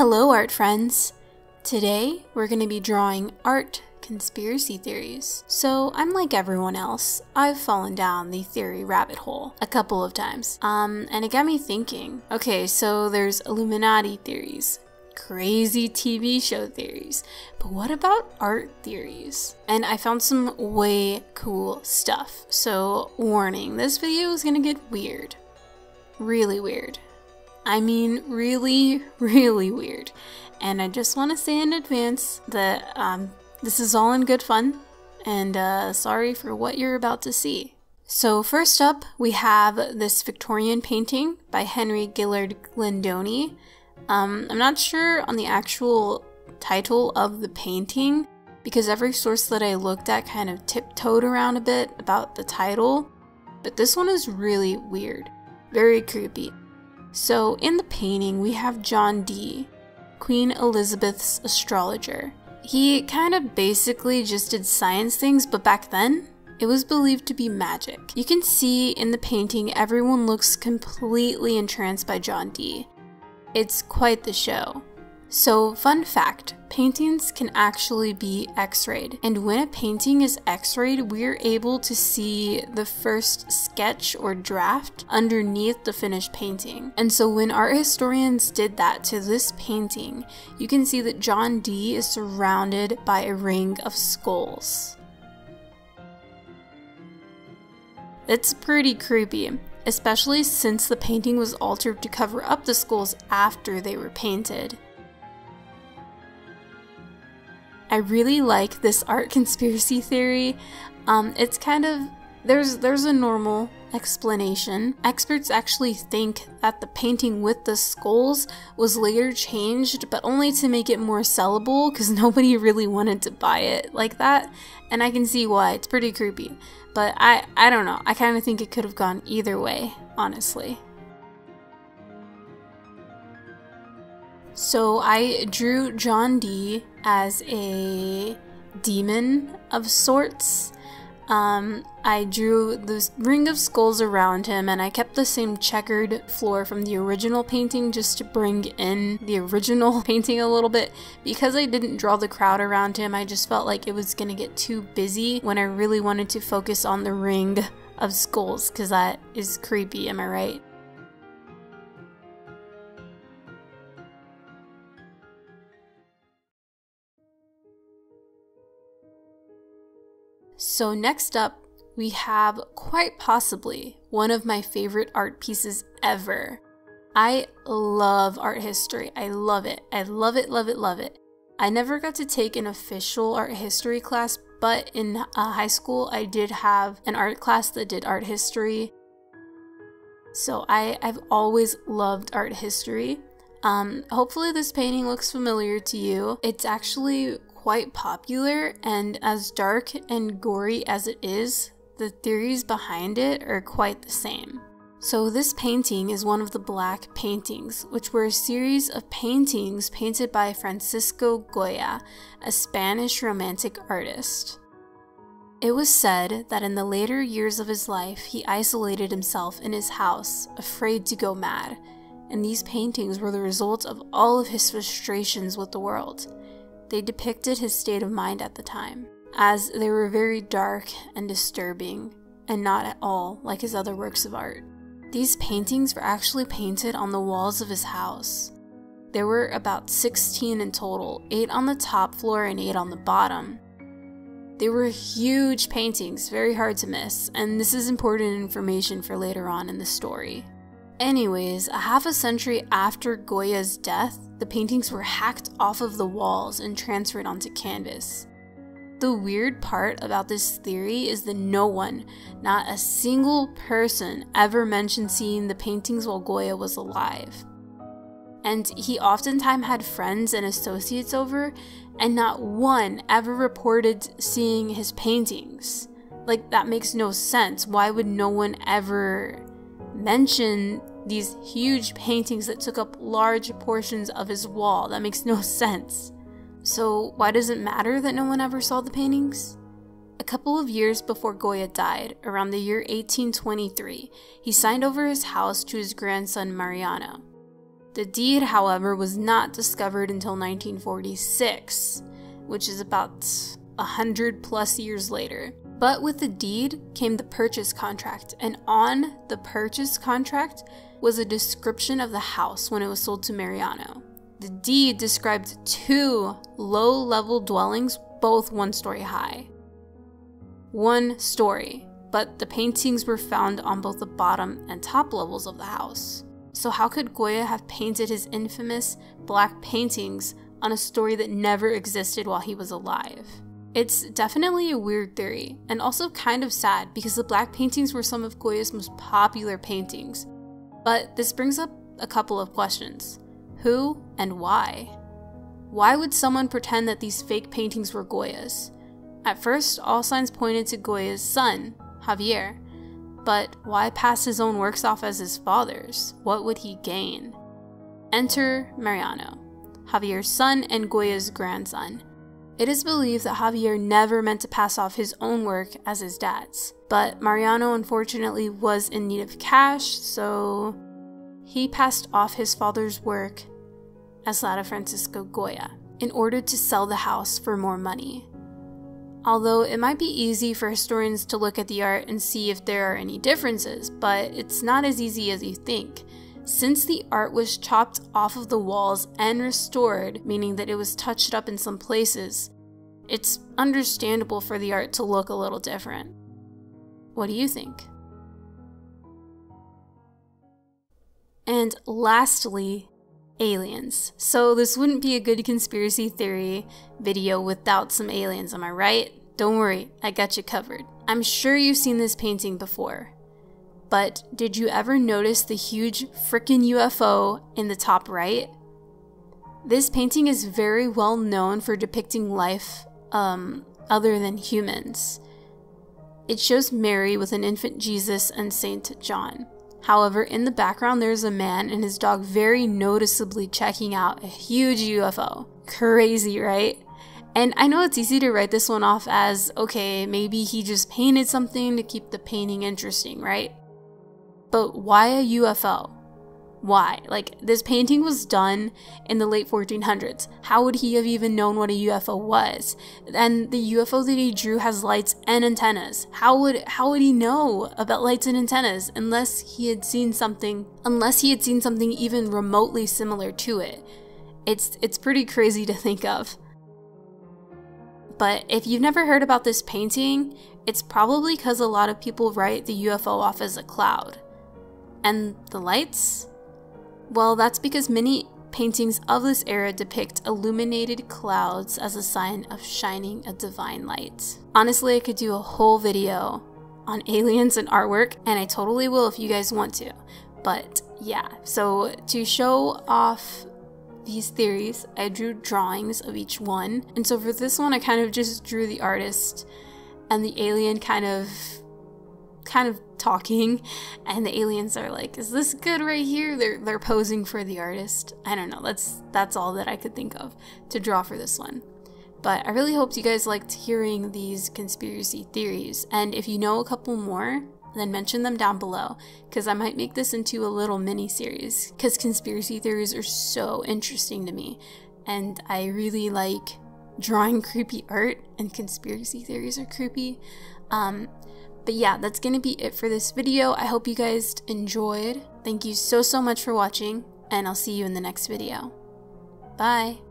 Hello art friends! Today we're going to be drawing art conspiracy theories. So I'm like everyone else, I've fallen down the theory rabbit hole a couple of times. And it got me thinking, okay, so there's Illuminati theories, crazy TV show theories, but what about art theories? And I found some way cool stuff. So warning, this video is going to get weird. Really weird. I mean, really, really weird. And I just want to say in advance that this is all in good fun, and sorry for what you're about to see. So first up, we have this Victorian painting by Henry Gillard Glendoni. I'm not sure on the actual title of the painting, because every source that I looked at kind of tiptoed around a bit about the title, but this one is really weird, very creepy. So in the painting, we have John Dee, Queen Elizabeth's astrologer. He kind of basically just did science things, but back then, it was believed to be magic. You can see in the painting, everyone looks completely entranced by John Dee. It's quite the show. So, fun fact, paintings can actually be x-rayed, and when a painting is x-rayed, we're able to see the first sketch or draft underneath the finished painting. And so when art historians did that to this painting, you can see that John Dee is surrounded by a ring of skulls. It's pretty creepy, especially since the painting was altered to cover up the skulls after they were painted. I really like this art conspiracy theory. It's kind of, there's a normal explanation. Experts actually think that the painting with the skulls was later changed, but only to make it more sellable, because nobody really wanted to buy it like that. And I can see why, it's pretty creepy. But I don't know, I kind of think it could have gone either way, honestly. So I drew John Dee as a demon of sorts. I drew this ring of skulls around him, and I kept the same checkered floor from the original painting just to bring in the original painting a little bit. Because I didn't draw the crowd around him, I just felt like it was gonna get too busy when I really wanted to focus on the ring of skulls, because that is creepy, am I right? So next up, we have quite possibly one of my favorite art pieces ever. I love art history. I love it. I love it, love it, love it. I never got to take an official art history class, but in high school, I did have an art class that did art history. So I've always loved art history. Hopefully this painting looks familiar to you. It's actually quite popular, and as dark and gory as it is, the theories behind it are quite the same. So this painting is one of the Black Paintings, which were a series of paintings painted by Francisco Goya, a Spanish romantic artist. It was said that in the later years of his life, he isolated himself in his house, afraid to go mad, and these paintings were the result of all of his frustrations with the world. They depicted his state of mind at the time, as they were very dark and disturbing, and not at all like his other works of art. These paintings were actually painted on the walls of his house. There were about 16 in total, 8 on the top floor and 8 on the bottom. They were huge paintings, very hard to miss, and this is important information for later on in the story. Anyways, a half a century after Goya's death, the paintings were hacked off of the walls and transferred onto canvas. The weird part about this theory is that no one, not a single person, ever mentioned seeing the paintings while Goya was alive. And he oftentimes had friends and associates over, and not one ever reported seeing his paintings. Like, that makes no sense. Why would no one ever mention these huge paintings that took up large portions of his wall? That makes no sense. So why does it matter that no one ever saw the paintings? A couple of years before Goya died, around the year 1823, he signed over his house to his grandson Mariano. The deed, however, was not discovered until 1946, which is about 100+ years later. But with the deed came the purchase contract, and on the purchase contract was a description of the house when it was sold to Mariano. The deed described 2 low-level dwellings, both 1 story high. 1 story, but the paintings were found on both the bottom and top levels of the house. So how could Goya have painted his infamous black paintings on a story that never existed while he was alive? It's definitely a weird theory, and also kind of sad because the black paintings were some of Goya's most popular paintings. But this brings up a couple of questions. Who and why? Why would someone pretend that these fake paintings were Goya's? At first, all signs pointed to Goya's son, Javier. But why pass his own works off as his father's? What would he gain? Enter Mariano, Javier's son and Goya's grandson. It is believed that Javier never meant to pass off his own work as his dad's, but Mariano unfortunately was in need of cash, so he passed off his father's work as that of Francisco Goya in order to sell the house for more money. Although it might be easy for historians to look at the art and see if there are any differences, but it's not as easy as you think. Since the art was chopped off of the walls and restored, meaning that it was touched up in some places, it's understandable for the art to look a little different. What do you think? And lastly, aliens. So this wouldn't be a good conspiracy theory video without some aliens, am I right? Don't worry, I got you covered. I'm sure you've seen this painting before. But did you ever notice the huge frickin' UFO in the top right? This painting is very well known for depicting life other than humans. It shows Mary with an infant Jesus and Saint John. However, in the background there's a man and his dog very noticeably checking out a huge UFO. Crazy, right? And I know it's easy to write this one off as, okay, maybe he just painted something to keep the painting interesting, right? But why a UFO? Why? Like, this painting was done in the late 1400s. How would he have even known what a UFO was? And the UFO that he drew has lights and antennas. How would he know about lights and antennas unless he had seen something even remotely similar to it? It's pretty crazy to think of. But if you've never heard about this painting, it's probably because a lot of people write the UFO off as a cloud. And the lights? Well, that's because many paintings of this era depict illuminated clouds as a sign of shining a divine light. Honestly, I could do a whole video on aliens and artwork, and I totally will if you guys want to. But yeah, so to show off these theories, I drew drawings of each one. And so for this one, I kind of just drew the artist and the alien kind of talking, and the aliens are like, is this good right here? They're posing for the artist. I don't know, that's all that I could think of to draw for this one. But I really hoped you guys liked hearing these conspiracy theories, and if you know a couple more, then mention them down below, because I might make this into a little mini series, because conspiracy theories are so interesting to me, and I really like drawing creepy art, and conspiracy theories are creepy. But yeah, that's gonna be it for this video. I hope you guys enjoyed. Thank you so much for watching, and I'll see you in the next video. Bye!